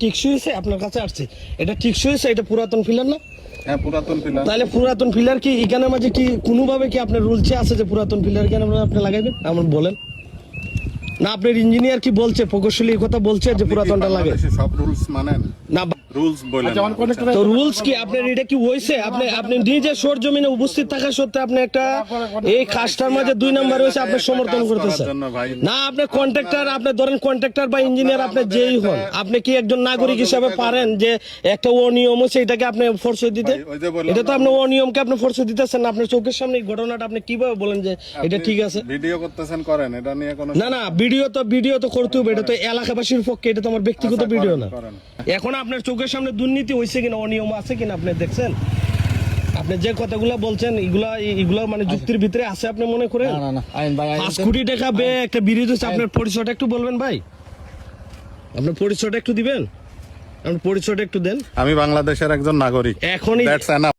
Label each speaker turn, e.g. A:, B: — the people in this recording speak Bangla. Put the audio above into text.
A: টিকসই হয়েছে আপনার কাছে আসছে, এটা টিকসই হয়েছে, এটা পুরাতন ফিলার না?
B: হ্যাঁ পুরাতন পিলার।
A: তাহলে পুরাতন ফিলার কি এখানের মাঝে কি কোনোভাবে কি আপনার রুলসে আছে যে পুরাতন ফিলার কেন আপনি লাগাইবেন? আমার বলেন না, আপনার ইঞ্জিনিয়ার কি বলছে, প্রকৌশলী এই কথা বলছে যে পুরাতনটা লাগে?
B: সব রুলস মানেন
A: না
B: রুলস বলেন।
A: তো রুলস কি আপনার এটা কি হইছে? আপনি আপনি নিজে সরজমিনে উপস্থিত থাকা সত্ত্বে আপনি একটা এই কাজটার মাঝে 2 নাম্বার হইছে আপনি সমর্থন করতেছেন না? আপনি কন্ট্রাক্টর, আপনি ধরেন কন্ট্রাক্টর বা ইঞ্জিনিয়ার, আপনি যেই হন, আপনি কি একজন নাগরিক হিসাবে পারেন যে একটা অনিয়ম হচ্ছে এটাকে আপনি ফোর্স দিতে? এটা তো আপনি অনিয়মকে আপনি ফোর্স দিতেছেন না। আপনার চোখের সামনে এই ঘটনাটা আপনি কিভাবে বলেন যে এটা ঠিক আছে?
B: ভিডিও করতেছেন, করেন, এটা নিয়ে কোনো
A: না না, ভিডিও তো করতে হবে, এটা তো এলাকাবাসীর পক্ষে, এটা তো আমার ব্যক্তিগত ভিডিও না। এখন আপনার চোখের সামনে দুর্নীতি হয়েছে কিনা, অনিয়ম আছে কিনা আপনি দেখছেন? আপনি যে কথাগুলো বলছেন এগুলা মানে যুক্তির ভিতরে আছে আপনি মনে করেন?
C: না না আইন ভাই
A: 5 কোটি টাকা বে একটা বিরোধ হচ্ছে। আপনার পরিচয়টা একটু বলবেন ভাই, আপনার পরিচয়টা একটু দিবেন, আপনার পরিচয়টা একটু দেন।
B: আমি বাংলাদেশের একজন নাগরিক।
A: এখনই
B: That's enough.